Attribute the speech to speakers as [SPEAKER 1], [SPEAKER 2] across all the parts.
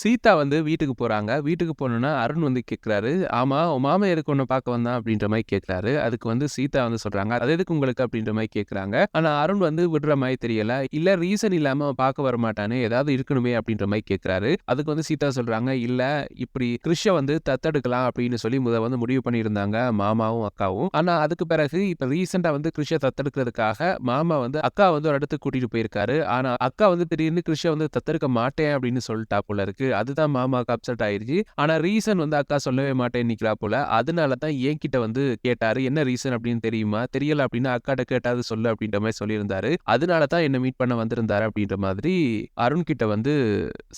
[SPEAKER 1] சீதா வந்து வீட்டுக்கு போறாங்க. வீட்டுக்கு போனோனே அருண் வந்து கேட்குறாரு, "ஆமா உன் மாமன் எதுக்கு உன்ன பார்க்க வந்தான்?" அப்படின்ற மாரி கேட்குறாரு. அதுக்கு வந்து சீதா வந்து சொல்றாங்க, "அது எதுக்கு உங்களுக்கு?" அப்படின்ற மாரி கேட்குறாங்க. ஆனா அருண் வந்து விடுற மாரி தெரியல. இல்ல ரீசன் இல்லாம அவன் பார்க்க வரமாட்டானே, ஏதாவது இருக்கணுமே அப்படின்ற மாரி கேட்குறாரு. அதுக்கு வந்து சீதா சொல்றாங்க, "இல்ல இப்படி கிருஷ்ஷ வந்து தத்தெடுக்கலாம் அப்படின்னு சொல்லி வந்து முடிவு பண்ணியிருந்தாங்க மாமாவும், அக்காவும். ஆனா அதுக்கு பிறகு இப்ப ரீசென்ட்டா வந்து கிருஷ்ஷ தத்தெடுக்கிறதுக்காக மாமா வந்து அக்கா வந்து ஒரு இடத்துக்கு கூட்டிட்டு போயிருக்காரு. ஆனா அக்கா வந்து திடீர்னு கிருஷ்ஷ வந்து தத்தெடுக்க மாட்டேன் அப்படின்னு சொல்லிட்டா போல இருக்கு. அதுதான் மாமாவுக்கு அப்செட் ஆயிருச்சு. ஆனா ரீசன் வந்து அக்கா சொல்லவே மாட்டேன்னு நிக்கிறா போல. அதனால தான் என்கிட்ட வந்து கேட்டாரு. என்ன ரீசன் அப்படின்னு தெரியுமா? தெரியல அப்படின்னா அக்காட்ட கேட்டாவது சொல்லு அப்படின்ற மாரி சொல்லியிருந்தாரு. அதனால தான் என்ன மீட் பண்ண வந்திருந்தாரு அப்படின்ற மாதிரி அருண் கிட்ட வந்து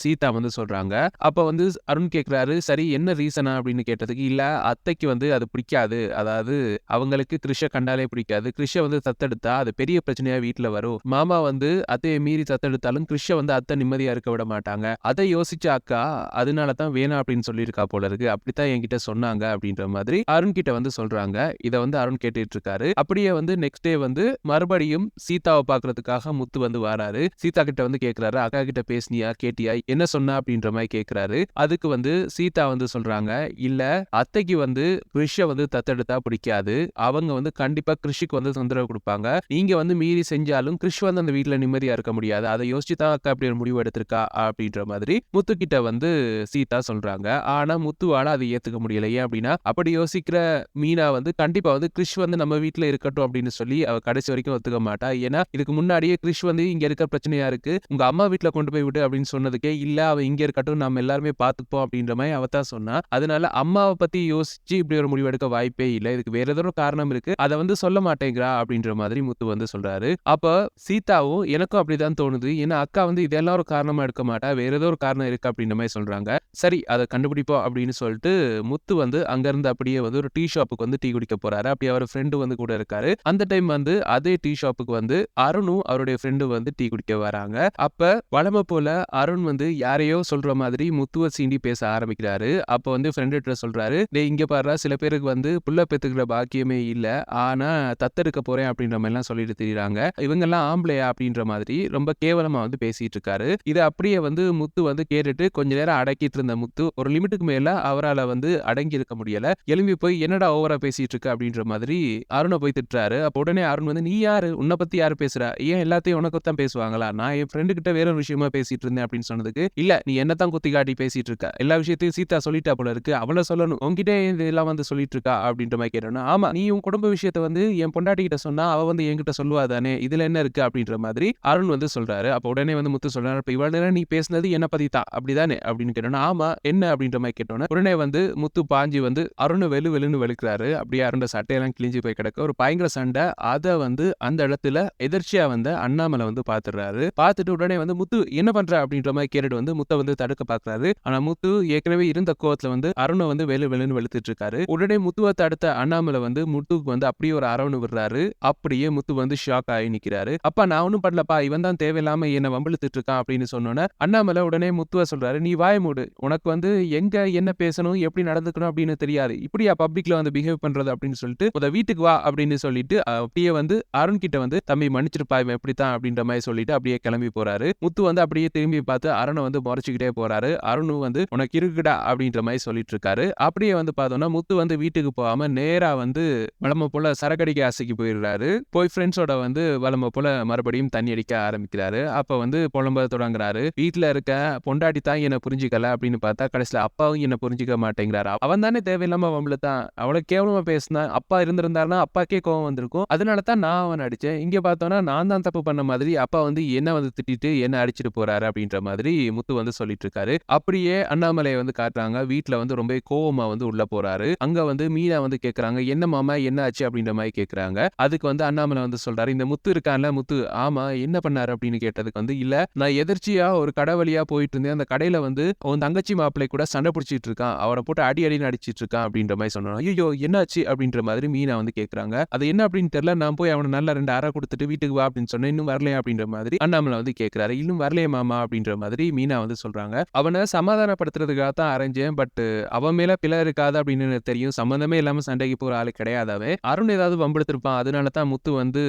[SPEAKER 1] சீதா வந்து சொல்றாங்க. அப்ப வந்து அருண் கேட்கிறாரு, "சரி என்ன ரீசனா?" அப்படின்னு கேட்டதுக்கு, "இல்ல அத்தைக்கு வந்து அது பிடிக்காது. அதாவது அவங்களுக்கு கிருஷ்ஷ கண்டாலே பிடிக்காது. கிருஷ்ஷ வந்து தத்தெடுத்தா அது பெரிய பிரச்சனையா வீட்ல வரும். மாமா வந்து அத்தைய மீறி தத்தெடுத்தாலும் கிருஷ்ஷ வந்து அத்தை நிம்மதியா இருக்க விட மாட்டாங்க. அத யோசிச்ச அக்கா அதனால தான் வேணாம் அப்படின்னு சொல்லியிருக்கா போல இருக்கு. அப்படித்தான் என்கிட்ட சொன்னாங்க." அப்படின்ற மாதிரி அருண் கிட்ட வந்து சொல்றாங்க. இத வந்து அருண் கேட்டுட்டு இருக்காரு. அப்படியே வந்து நெக்ஸ்ட் டே வந்து மறுபடியும் சீதாவ பார்க்கறதுக்காக முத்து வந்து வாராரு. சீதா கிட்ட வந்து கேட்கிறாரு, "அக்கா கிட்ட பேசினியா? கேட்டியா? என்ன சொன்னா?" அப்படின்ற மாரி கேட்கிறாரு. அதுக்கு வந்து சீதா வந்து சொல்றாங்க, "இல்ல அத்தைக்கு வந்து கிருஷ்ஷ வந்து தத்தெடுத்தா பிடிக்காது. அவங்க வந்து கண்டிப்பா கிருஷ்க்கு வந்து தொந்தரவு குடுப்பாங்க. நீங்க வந்து மீறி செஞ்சாலும் கிருஷ் வந்து அந்த வீட்ல நிம்மதியா இருக்க முடியாது. அத யோசிச்சு தான் அக்கா இப்படி ஒரு முடிவு எடுத்திருக்கா." அப்படின்ற மாதிரி முத்துக்கிட்ட வந்து சீதா சொல்றாங்க. ஆனா முத்துவால அத ஏத்துக்க முடியல. ஏன் அப்படின்னா, அப்படி யோசிக்கிற மீனா வந்து கண்டிப்பா வந்து கிருஷ் வந்து நம்ம வீட்ல இருக்கட்டும் அப்படின்னு சொல்லி அவ கடைசி வரைக்கும் ஒத்துக்க மாட்டா. ஏன்னா, இதுக்கு முன்னாடியே கிருஷ் வந்து இங்க இருக்க பிரச்சனையா இருக்கு. உங்க அம்மா வீட்ல கொண்டு போய் விடு அப்படின்னு சொன்னதுக்கே, இல்ல அவ இங்க இருக்கட்டும் நம்ம எல்லாருமே பார்த்துப்போம் அப்படின்ற மாரி அவ தான் சொன்னா. அதனால அம்மாவ பத்தி யோசிச்சு இப்படி ஒரு முடிவு எடுக்க வாய்ப்பே இல்ல. இதுக்கு வேற ஏதோ ஒரு காரணம் இருக்கு. அத வந்து சொல்ல மாட்டேங்கிறா அப்படின்ற மாதிரி முத்து வந்து சொல்றாரு. அப்ப சீதாவும் எனக்கும் அப்படிதான் தோணுது. ஏன்னா அக்கா வந்து இதெல்லாம் ஒரு காரணமா எடுக்க மாட்டா. வேற ஏதோ ஒரு காரணம் இருக்கு அப்படின்ற மாரி சொல்றாங்க. சரி அத கண்டுபிடிப்போம் அப்படின்னு சொல்லிட்டு முத்து வந்து அங்கிருந்து அப்படியே வந்து ஒரு டீ ஷாப்புக்கு வந்து டீ குடிக்க போறாரு. அப்படி அவர் ஃப்ரெண்ட் வந்து கூட இருக்காரு. அந்த டைம் வந்து அதே டீ ஷாப்புக்கு வந்து அருணும் அவருடைய ஃப்ரெண்டும் வந்து டீ குடிக்க வராங்க. அப்ப வழமை போல அருண் வந்து யாரையோ சொல்ற மாதிரி முத்துவ சீண்டி பேச ஆரம்பிக்கிறாரு. அப்ப வந்து ஃப்ரெண்ட் கிட்ட சொல்றாரு, "டேய் இங்க பாருடா சில பேருக்கு வந்து புள்ள பெத்துக்கிற பாக்கியமே இல்ல. ஆனா தத்தெடுக்க போறேன் அப்படின்ற மாரிலாம் சொல்லிட்டு திரியிறாங்க. இவங்கெல்லாம் ஆம்பளையா?" அப்படின்ற மாதிரி ரொம்ப கேவலமா வந்து பேசிட்டு இருக்காரு. இத அப்படியே வந்து முத்து வந்து கேட்டுட்டு கொஞ்ச நேரம் அடக்கிட்டு இருந்த முத்து ஒரு லிமிட்டுக்கு மேல அவரால வந்து அடங்கி இருக்க முடியல. எழும்பி போய் "என்னடா ஓவரா பேசிட்டு இருக்க?" அப்படின்ற மாதிரி அருண போய் திட்டுறாரு. அப்ப உடனே அருண் வந்து, "நீ யாரு? உன்ன பத்தி யாரு பேசுறா? ஏன் எல்லாத்தையும் உனக்கு தான் பேசுவாங்களா? நான் என் ஃப்ரெண்ட் கிட்ட வேற ஒரு விஷயமா பேசிட்டு இருந்தேன்." அப்படின்னு சொன்னதுக்கு, "இல்ல நீ என்ன தான் குத்தி காட்டி பேசிட்டு இருக்க. எல்லா விஷயத்தையும் சீதா சொல்லிட்டா போல இருக்கு. அவள சொல்லணும். உன்கிட்ட ஏன் இதெல்லாம் வந்து சொல்லிட்டு இருக்கா?" அப்படின்ற மாரி கேட்டோனே, "ஆமா நீ உன் குடும்ப விஷயத்த வந்து என் பொண்டாட்டி கிட்ட சொன்னா அவ வந்து என்கிட்ட சொல்லுவா தானே. இதுல என்ன இருக்கு?" அப்படின்ற மாதிரி அருண் வந்து சொல்றாரு. அப்ப உடனே வந்து முத்து சொல்றாரு, "இப்ப இவ்வளவு நேரம் நீ பேசினது என்ன பத்தி தான் அப்படிதானே?" அப்படின்னு கேட்டோனே, "ஆமா என்ன?" அப்படின்ற மாரி கேட்டோனே, உடனே வந்து முத்து பாஞ்சு வந்து அருண வெளு வெளுன்னு வெளுக்கிறாரு. அப்படியே அருணோட சட்டையெல்லாம் கிழிஞ்சு போய் கிடக்கு. ஒரு பயங்கர சண்டை. அத வந்து அந்த இடத்துல எதிர்ச்சியா வந்த அண்ணாமலை வந்து பாத்துடுறாரு. பாத்துட்டு உடனே வந்து "முத்து என்ன பண்ற?" அப்படின்ற மாரி கேட்டுட்டு வந்து முத்த வந்து தடுக்க பாக்குறாரு. ஆனா முத்து ஏற்கனவே இருந்த கோவத்துல வந்து அருண வந்து வெளு வெளுன்னு வெளுத்துட்டு இருக்காரு. உடனே முத்துவ தடுத்த அண்ணாமலை வந்து முத்துவுக்கு வந்து அப்படியே ஒரு அரவணு விடுறாரு. அப்படியே முத்து வந்து ஷாக் ஆகி நிக்கிறாரு. "அப்பா நான் ஒண்ணும் பண்ணலப்பா. இவன் தான் தேவையில்லாம என்ன வம்பிழுத்துட்டு இருக்கான்." அப்படின்னு சொன்னோனே அண்ணாமலை உடனே முத்துவ சொல்றாரு, "நீ வாய மூடு. உனக்கு வந்து எங்க என்ன பேசணும், எப்படி நடந்துக்கணும் அப்படின்னு தெரியாது. இப்படியா பப்ளிக்ல வந்து பிஹேவ் பண்றது?" அப்படின்னு சொல்லிட்டு, "மொத வீட்டுக்கு வா" அப்படின்னு சொல்லிட்டு அப்படியே வந்து அருண் கிட்ட வந்து, "தம்பி மன்னிச்சிருப்பா இவன் இப்படித்தான்" அப்படின்ற மாரி சொல்லிட்டு அப்படியே கிளம்பி போறாரு. முத்து வந்து அப்படியே திரும்பி பார்த்து அருண வந்து முறைச்சுக்கிட்டே போறாரு. அருணும் வந்து "உனக்கு இருக்குடா" அப்படின்ற மாரி சொல்லிட்டு இருக்காரு. அப்படியே வந்து பார்த்தோம்னா முத்து வந்து வீட்டுக்கு போகாம நேரா வந்து வழமை போல சரக்கடிக்க ஆசைக்கு போயிடுறாரு. போய் ஃப்ரெண்ட்ஸோட வந்து வழமை போல மறுபடியும் தண்ணி அடிக்க ஆரம்பிக்கிறாரு. அப்ப வந்து புலம்ப தொடங்குறாரு. வீட்ல இருக்க பொண்டாட்டி தான் என்ன புரிஞ்சுக்கல அப்படின்னு பார்த்தா கடைசியில அப்பாவும் என்ன புரிஞ்சுக்க மாட்டேங்கிறாரு. அவன் தானே தேவையில்லாம வம்பிழுத்தான். அவ்வளவு கேவலமா பேசினான். அப்பா இருந்திருந்தாருன்னா அப்பாக்கே கோவம் வந்திருக்கும். அதனால தான் நான் அவன அடிச்சேன். இங்க பார்த்தோம்னா நான் தான் தப்பு பண்ண மாதிரி அப்பா வந்து என்ன வந்து திட்டிட்டு என்ன அடிச்சுட்டு போறாரு அப்படின்ற மாதிரி முத்து வந்து சொல்லிட்டு இருக்காரு. அப்படியே அண்ணாமலைய வந்து காட்டுறாங்க. வீட்ல வந்து ரொம்ப கோவமா வந்து உள்ள போறாரு. அங்க வந்து மீனா வந்து கேட்கறாங்க, "என்ன மாமா என்ன ஆச்சு?" அப்படின்ற மாரி கேட்கறாங்க. அதுக்கு வந்து அண்ணாமலை வந்து சொல்றாரு, "இந்த முத்து இருக்கான்ல முத்து, ஆமா என்ன பண்ணாரு?" அப்படின்னு கேட்டதுக்கு வந்து, "இல்ல நான் எதிர்ச்சியா ஒரு கடை வழியா போயிட்டு இருந்தேன். அந்த கடையில வந்து உன் தங்கச்சி மாப்பிள்ளை கூட சண்டை புடிச்சிட்டு இருக்கான். அவன போட்டு அடி அடின்னு அடிச்சிட்டு இருக்கான்." அப்படின்ற மாரி சொன்னோம். "ஐயய்யோ! என்னாச்சு?" அப்படின்ற மாதிரி மீனா வந்து கேட்கறாங்க. அது என்ன அப்படின்னு தெரியல. நான் போய் அவன நல்லா 2 அறை குடுத்துட்டு வீட்டுக்கு வா அப்படின்னு சொன்னேன். இன்னும் வரலையா அப்படின்ற மாதிரி அண்ணாமலை வந்து கேட்கறாரு. "இன்னும் வரலையே மாமா" அப்படின்ற மாதிரி மீனா வந்து சொல்றாங்க. அவன சமாதானப்படுத்துறதுக்காக தான் அரைஞ்சேன். பட் அவன் மேல பிழை இருக்காது அப்படின்னு எனக்கு தெரியும். சம்மந்தமே இல்லாம சண்டைக்கு போற ஆளு கிடையாது அவன். அருண் ஏதாவது வம்பிழுத்திருப்பான். அதனால தான் முத்து வந்து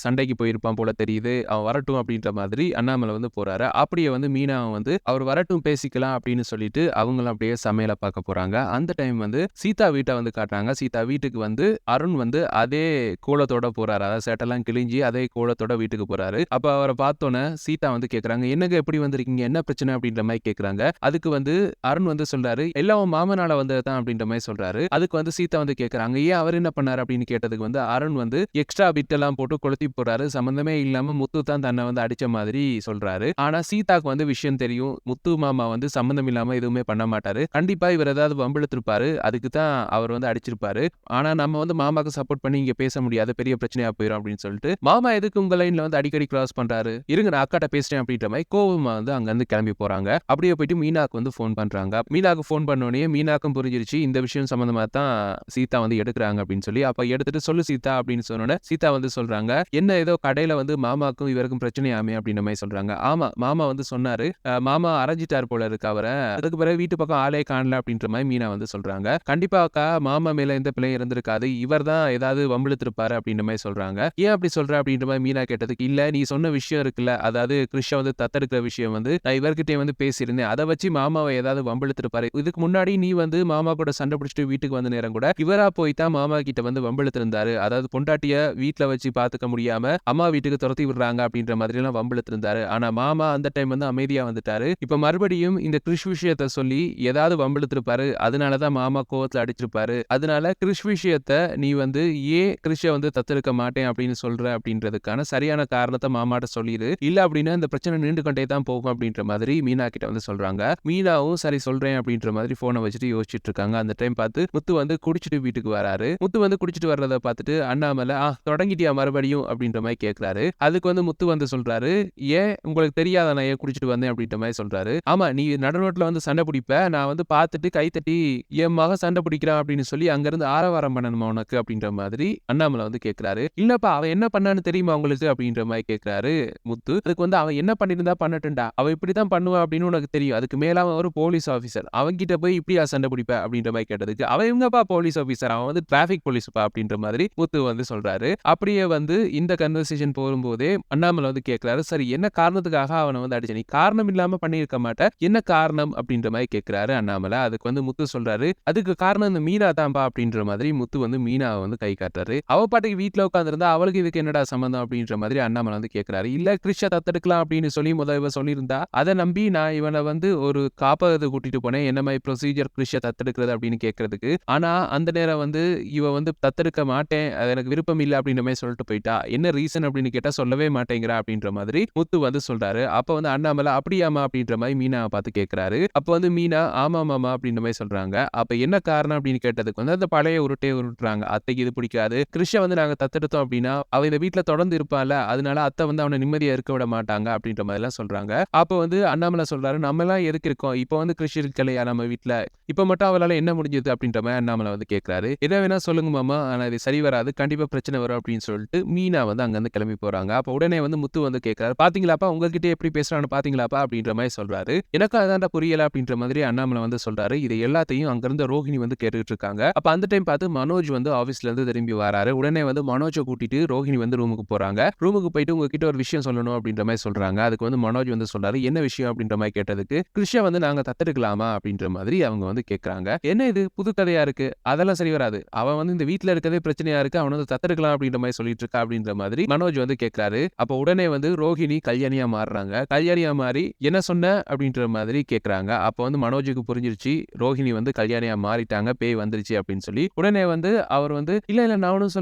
[SPEAKER 1] சண்டைக்கு போயிருப்பான் போல தெரியுது. அவன் வரட்டும் அப்படின்ற மாதிரி அண்ணாமலை வந்து போறாரு. அப்படியே வந்து மீனா வந்து அவர் வரட்டும் வரட்டும் பேசிக்கலாம் அப்படின்னு சொல்லிட்டு அவங்களும் அப்படியே சமையலை பார்க்க போறாங்க. அந்த டைம் வந்து சீதா வீட்டை வந்து காட்டுறாங்க. சீதா வீட்டுக்கு வந்து அருண் வந்து அதே கோலத்தோட போறாரு. அதாவது சேட்டெல்லாம் கிழிஞ்சி அதே கோலத்தோட வீட்டுக்கு போறாரு. அப்ப அவரை பார்த்தோன்னே சீதா வந்து கேக்குறாங்க, என்னங்க எப்படி வந்திருக்கீங்க, என்ன பிரச்சனை அப்படின்ற மாதிரி கேக்குறாங்க. அதுக்கு வந்து அருண் வந்து சொல்றாரு, எல்லாம் உன் மாமனால வந்ததுதான் அப்படின்ற மாதிரி சொல்றாரு. அதுக்கு வந்து சீதா வந்து கேக்குறாங்க, ஏன் அவர் என்ன பண்ணாரு அப்படின்னு கேட்டதுக்கு வந்து அருண் வந்து எக்ஸ்ட்ரா பிட் எல்லாம் போட்டு கொளுத்தி போறாரு. சம்பந்தமே இல்லாம முத்து தான் தன்னை வந்து அடிச்ச மாதிரி சொல்றாரு. ஆனா சீதாக்கு வந்து விஷயம் தெரியும். முத்து மாமா வந்து சம்பந்தம் இல்லாம எதுவுமே பண்ண மாட்டாரு. கண்டிப்பா இவர் ஏதாவது வம்பிழுத்திருப்பாரு. அதுக்கு தான் அவர் வந்து அடிச்சிருப்பாரு. ஆனா நம்ம வந்து மாமாக்கு சப்போர்ட் பண்ணி இங்க பேச முடியாது. பெரிய பிரச்சனையா போயிரும் அப்படின்னு சொல்லிட்டு, மாமா எதுக்கு உங்க லைன்ல வந்து அடிக்கடி கிராஸ் பண்றாரு? இருங்க நான் அக்காட்ட பேசுறேன் அப்படின்ற மாதிரி கோவமா வந்து அங்க இருந்து கிளம்பி போறாங்க. அப்படியே போயிட்டு மீனாக்கு வந்து ஃபோன் பண்றாங்க. மீனாக்கு ஃபோன் பண்ணோனே மீனாக்கும் புரிஞ்சிருச்சு இந்த விஷயம் சம்பந்தமா தான் சீதா வந்து எடுக்கிறாங்க அப்படின்னு சொல்லி. அப்ப எடுத்துட்டு சொல்லு சீதா அப்படின்னு சொன்னோனே சீதா வந்து சொல்றாங்க, என்ன ஏதோ கடையில வந்து மாமாக்கும் இவருக்கும் பிரச்சனையாமே அப்படின்ற மாதிரி சொல்றாங்க. ஆமா மாமா வந்து சொன்னாரு, மாமா அரைஞ்சிட்டார் போல இருக்கு அவரை. அதுக்கு பிறகு வீட்டு பக்கம் ஆளே காணல அப்படின்ற மாதிரி மீனா வந்து சொல்றாங்க. கண்டிப்பா அக்கா மாமா மேல எந்த பிள்ளையும் இருந்திருக்காது. இவர் தான் ஏதாவது வம்பிழுத்திருப்பாரு அப்படின்ற மாதிரி சொல்றாங்க. ஏன் அப்படி சொல்ற அப்படின்ற மாதிரி மீனா கேட்டதுக்கு, இல்ல நீ சொன்ன விஷயம் இருக்குல்ல, அதாவது கிருஷ்ணா வந்து தத்தெடுக்கிற விஷயம் வந்து நான் இவர்கிட்டயே வந்து பேசியிருந்தேன். அதை வச்சு மாமாவை ஏதாவது வம்பிழுத்திருப்பாரு. இதுக்கு முன்னாடி நீ வந்து மாமா கூட சண்டை பிடிச்சிட்டு வீட்டுக்கு வந்த நேரம் கூட இவரா போய் தான் மாமா கிட்ட வந்து வம்பிழுத்திருந்தாரு. அதாவது பொண்டாட்டிய வீட்டுல வச்சு பாத்துக்க முடியாம அம்மா வீட்டுக்கு துரத்தி விடுறாங்க அப்படின்ற மாதிரி எல்லாம் வம்பிழுத்திருந்தாரு. ஆனா மாமா அந்த டைம் வந்து அமைதியா வந்துட்டாரு. இப்ப மறுபடியும் இந்த கிருஷ் விஷயத்த சொல்லி ஏதாவது வம்பிழுத்திருப்பாரு. அதனாலதான் மாமா கோவத்துல அடிச்சிருப்பாரு. அதனால கிருஷ் விஷயத்த நீ வந்து ஏன் கிருஷ வந்து தத்தெடுக்க மாட்டேன் அப்படின்னு சொல்ற அப்படின்றதுக்கான சரியான காரணத்தை மாமாட்ட சொல்லிடு. இல்ல அப்படின்னா இந்த பிரச்சனை நீண்டு கொண்டே தான் போகும் அப்படின்ற மாதிரி மீனா கிட்ட வந்து சொல்றாங்க. மீனாவும் சரி சொல்றேன் அப்படின்ற மாதிரி போனை வச்சுட்டு யோசிச்சுட்டு இருக்காங்க. அந்த டைம் பார்த்து முத்து வந்து குடிச்சிட்டு வீட்டுக்கு வராரு. முத்து வந்து குடிச்சிட்டு வர்றத பார்த்துட்டு அண்ணாமலை தொடங்கிட்டியா மறுபடியும் அப்படின்ற மாதிரி கேட்கிறாரு. அதுக்கு வந்து முத்து வந்து சொல்றாரு, ஏன் உங்களுக்கு தெரியாத நான் ஏன் குடிச்சிட்டு வந்தேன் அப்படின்ற மாதிரி சொல்றாரு. ஆமா நீ நடுரோட்ல வந்து சண்டை பிடிப்ப, நான் வந்து பார்த்துட்டு கை தட்டி என் மகன் சண்டை பிடிக்கிறான் அப்படின்னு சொல்லி அங்கிருந்து ஆரவாரம் பண்ணணுமா உனக்கு அப்படின்ற மாதிரி அண்ணாமலை வந்து கேட்கிறாரு. இல்லப்பா அவன் என்ன பண்ணான்னு தெரியுமா உங்களுக்கு அப்படின்ற மாதிரி கேட்கிறாரு முத்து. அதுக்கு வந்து அவன் என்ன பண்ணிருந்தா பண்ணட்டும்டா, அவன் இப்படித்தான் பண்ணுவான் அப்படின்னு உனக்கு தெரியும். அதுக்கு மேல அவன் ஒரு போலீஸ் ஆபீசர், அவன் கிட்ட போய் இப்படியா சண்டை பிடிப்ப அப்படின்ற மாதிரி கேட்டதுக்கு, அவன் எங்கப்பா போலீஸ் ஆபீசர், அவன் வந்து டிராபிக் போலீஸ்ப்பா அப்படின்ற மாதிரி முத்து வந்து சொல்றாரு. அப்படியே வந்து இந்த கன்வர்சேஷன் போகும்போதே அண்ணாமலை வந்து கேட்கிறாரு, சரி என்ன காரணத்துக்காக அவனை வந்து அடிச்ச, நீ காரணம் இல்லாம பண்ணியிருக்க மாட்ட, என்ன காரணம் அப்படின்ற மாதிரி கேட்கிறாரு அண்ணாமலை. அதுக்கு வந்து முத்து சொல்றாரு, அதுக்கு காரணம் இந்த மீனா தான்பா அப்படின்ற மாதிரி முத்து வந்து மீனாவை வந்து கை காட்டுறாரு. அவ பாட்டுக்கு வீட்டுல உட்காந்துருந்தா அவளுக்கு இதுக்கு என்னடா சம்பந்தம் அப்படின்ற மாதிரி அண்ணாமலை வந்து கேட்கிறாரு. இல்ல கிருஷ்ண தத்தெடுக்கலாம் அப்படின்னு சொல்லி இவ சொல்லியிருந்தா அதை நம்பி நான் இவனை வந்து ஒரு காப்பகத்தை கூட்டிட்டு போனேன், என்ன மாதிரி ப்ரொசீஜர் கிருஷ்ண தத்தெடுக்கிறது அப்படின்னு கேட்கறதுக்கு. ஆனா அந்த நேரம் வந்து இவ வந்து தத்தெடுக்க மாட்டேன், அது எனக்கு விருப்பம் இல்லை அப்படின்ற மாதிரி சொல்லிட்டு போயிட்டா. என்ன ரீசன் அப்படின்னு கேட்டா சொல்லவே மாட்டேங்கிறா அப்படின்ற மாதிரி முத்து வந்து சொல்றாரு. அப்ப வந்து அண்ணாமலை அப்படியாமா அப்படின்ற மாதிரி மீனாவை பார்த்து கேட்கிறாரு. அப்ப வந்து மீனா ஆமா மாமா அப்படின்ற மாதிரி சொல்றாங்க. அப்ப என்ன காரணம் அப்படின்னு கேட்டதுக்கு வந்து அந்த பழைய உருட்டையை உருட்டுறாங்க. அத்தைக்கு இது பிடிக்காது, கிருஷ்ண வந்து நாங்க தத்தெடுத்தோம் அப்படின்னா அவ இந்த வீட்டுல தொடர்ந்து இருப்பால, அதனால அத்தை வந்து அவனை நிம்மதியா இருக்க விட மாட்டாங்க அப்படின்ற மாதிரி எல்லாம் சொல்றாங்க. அப்ப வந்து அண்ணாமலை சொல்றாரு, நம்ம எல்லாம் எதுக்கு இருக்கோம், இப்ப வந்து கிருஷ்ண இருக்கலையா நம்ம வீட்டுல, இப்ப மட்டும் அவளால என்ன முடிஞ்சது அப்படின்ற மாதிரி அண்ணாமலை வந்து கேட்கிறாரு. என்ன வேணா சொல்லுங்க மாமா, ஆனா இது சரி வராது, கண்டிப்பா பிரச்சனை வரும் அப்படின்னு சொல்லிட்டு மீனா வந்து அங்க இருந்து கிளம்பி போறாங்க. அப்ப உடனே வந்து முத்து வந்து கேட்கிறாரு, பாத்தீங்களாப்பா உங்ககிட்ட எப்படி பேசுறான்னு பாத்தீங்களாப்பா அப்படின்ற மாதிரி சொல்றாரு. எனக்கு அதான்டா புரியல அப்படின்ற மாதிரி அண்ணாமலை வந்து சொல்றாரு. இது எல்லாத்தையும் அங்க இருந்த ரோஹிணி வந்து கேட்டுட்டு இருக்காங்க. அப்ப அந்த டைம் பார்த்து மனோஜ் வந்து ஆபீஸ்ல இருந்து திரும்பி வராரு. உடனே வந்து மனோஜை கூட்டிட்டு ரோஹிணி வந்து ரூமுக்கு போறாங்க. ரூமுக்கு போயிட்டு உங்ககிட்ட ஒரு விஷயம் சொல்லணும் அப்படின்ற மாதிரி சொல்றாங்க. அதுக்கு வந்து மனோஜ் வந்து சொல்றாரு, என்ன விஷயம் அப்படின்ற மாதிரி கேட்டதுக்கு, கிருஷ்ண வந்து நாங்க தத்தெடுக்கலாமா அப்படின்ற மாதிரி அவங்க வந்து கேட்கறாங்க. என்ன இது புது கதையா இருக்கு, அதெல்லாம் சரி வராது, அவன் வந்து இந்த வீட்டுல இருக்கதே பிரச்சனையா இருக்கு, அவன் வந்து தத்தெடுக்கலாம் அப்படின்ற மாதிரி சொல்லிட்டு இருக்கா அப்படின்ற மாதிரி மனோஜ் வந்து கேட்கிறாரு. அப்ப உடனே வந்து ரோஹிணி கல்யாணியா மாறுறாங்க. கல்யாணியா மாறி என்ன சொன்ன அப்படின்ற மாதிரி கேட்கறாங்க. அப்ப வந்து மனோஜுக்கு புரிஞ்சிருச்சு ரோஹிணி வந்து கல்யாணியா மாறிட்டாங்க, பேய் வந்துருச்சு அப்படின்னு சொல்லி. உடனே வந்து அவர் வந்து இல்ல இல்ல நான் ஒன்னும்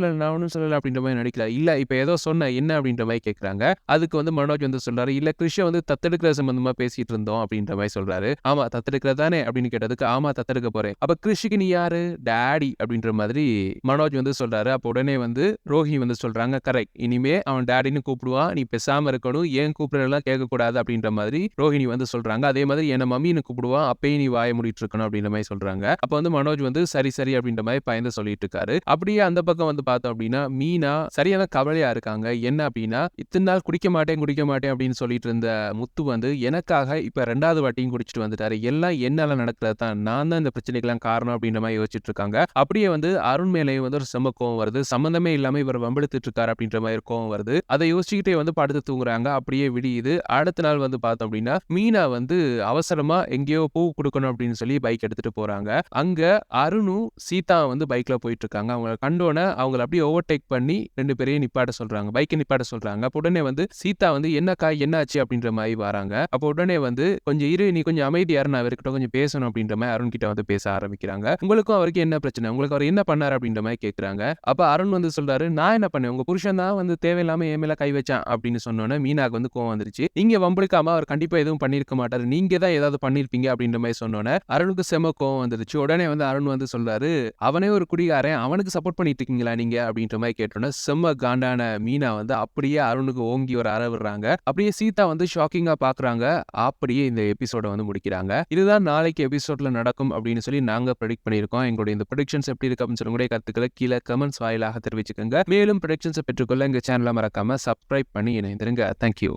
[SPEAKER 1] சொல்லல அப்படின்ற மாதிரி நடிக்கிறார். இல்ல இப்ப ஏதோ சொன்ன என்ன அப்படின்ற மாதிரி கேட்கறாங்க. அதுக்கு வந்து மனோஜ் வந்து சொல்றாரு, இல்ல கிருஷ்ண வந்து தத்தெடுக்கிற சம்பந்தமா பேசிட்டு இருந்தோம் அப்படின்ற மாதிரி சொல்றாரு. ஆமா தத்தெடுக்கிறதானே அப்படின்னு கேட்டதுக்கு, ஆமா தத்தெடுக்க போறேன். அப்ப கிருஷ்ணக்கு நீ யாரு, டாடி அப்படின்ற மாதிரி மனோஜ் வந்து சொல்றாரு. அப்ப உடனே வந்து ரோஹிணி வந்து சொல்றாங்க, கரெக்ட், இனிமே அவன் டாடின்னு கூப்பிடுவான், நீ பேசாம இருக்கணும், ஏன் கூப்பிடலாம் கேட்க கூடாது அப்படின்ற மாதிரி ரோஹிணி வந்து சொல்றாங்க. அதே மாதிரி என்ன மம்மின்னு கூப்பிடுவான், அப்பயே நீ வாய மூடிட்டு இருக்கணும் அப்படின்ற மாதிரி சொல்றாங்க. அப்ப வந்து மனோஜ் வந்து சரி சரி அப்படின்ற மாதிரி பயந்து சொல்லிட்டு இருக்காரு. அப்படியே அந்த பக்கம் வந்து பார்த்தோம் அப்படின்னா மீனா சரியான கவலையா இருக்காங்க. என்ன அப்படின்னா இத்தனை நாள் குடிக்க மாட்டேன் அப்படின்னு சொல்லிட்டு இருந்த முத்து வந்து எனக்காக இப்ப ரெண்டாவது வாட்டியும் குடிச்சிட்டு வந்துட்டாரு, எல்லாம் என்னால நடக்கிறது தான், நான் தான் இந்த பிரச்சனைக்கெல்லாம் காரணம் அப்படின்ற மாதிரி யோசிச்சுட்டு இருக்காங்க. அப்படியே வந்து அருண் மேலேயும் வந்து ஒரு செம்ம கோவம் வருது. சம்பந்தமே இல்லாம இவர் வம்பிழுத்துட்டு இருக்காரு அப்படின்ற மாதிரி கோவம் வருது. அதை யோசிச்சுக்கிட்டே வந்து படுத்து தூங்குறாங்க. அப்படியே விடியுது. அடுத்த நாள் வந்து பார்த்தோம் அப்படின்னா மீனா வந்து அவசரமா எங்கேயோ பூ குடுக்கணும் அப்படின்னு சொல்லி பைக் எடுத்துட்டு போறாங்க. அங்க அருணும், சீதா வந்து பைக்ல போயிட்டு இருக்காங்க. அவங்கள கண்டோனே அவங்கள அப்படியே ஓவர்டேக் பண்ணி 2 பேரையும் நிப்பாட்ட சொல்றாங்க. பைக்க நிப்பாட்ட சொல்றாங்க. அப்ப உடனே வந்து சீதா வந்து "என்னக்கா என்னாச்சு?" அப்படின்ற மாரி வராங்க. அப்ப உடனே வந்து "கொஞ்சம் இரு, நீ கொஞ்சம் அமைதியா இரு. நான் இவர்கிட்ட கொஞ்சம் பேசணும்." அப்படின்ற மாரி அருண் கிட்ட வந்து பேச ஆரம்பிக்கிறாங்க. "உங்களுக்கும் அவருக்கும் என்ன பிரச்சனை? உங்களுக்கு அவர் என்ன பண்ணாரு?" அப்படின்ற மாரி கேட்கறாங்க. அப்ப அருண் வந்து சொல்றாரு, "நான் என்ன பண்ணேன்? உங்க புருஷன் தான் வந்து தேவையில்லாம என் மேல கை வச்சான்." அப்படின்னு சொன்னோனே மீனாக்கு வந்து கோவம் வந்துருச்சு. நீங்க வம்பிழுக்காம அவர் கண்டிப்பா எதுவும் பண்ணியிருக்க மாட்டாரு. நீங்க தான் ஏதாவது பண்ணியிருப்பீங்க அப்படின்ற மாரி சொன்னோனே அருணுக்கு செம கோவம் வந்துருச்சு. உடனே வந்து அருண் வந்து சொல்றாரு, "அவனே ஒரு குடிகாரன். அவனுக்கு சப்போர்ட் பண்ணிட்டு இருக்கீங்களா நீங்க?" அப்படின்ற மாரி கேட்டோனே செம்ம காண்டான மீனா வந்து அப்படியே அருணுக்கு ஓங்கி ஒரு அறை விடுறாங்க. அப்படியே சீதா வந்து ஷாக்கிங்கா பார்க்குறாங்க. அப்படியே இந்த எபிசோட வந்து முடிக்கிறாங்க. இதுதான் நாளைக்கு எபிசோட்ல நடக்கும் அப்படின்னு சொல்லி நாங்க பிரெடிக்ட் பண்ணியிருக்கோம். எங்களுடைய இந்த பிரெடிக்ஷன்ஸ் எப்படி இருக்கு அப்படின்னு சொல்லி உங்களுடைய கருத்துக்களை கீழ கமெண்ட்ஸ் வாயிலாக தெரிவிச்சுக்கோங்க. மேலும் பிரெடிக்ஷன்ஸை பெற்றுக்கொள்ள எங்க சேனலை மறக்காம சப்ஸ்கிரைப் பண்ணி இணைந்திருங்க. Thank you.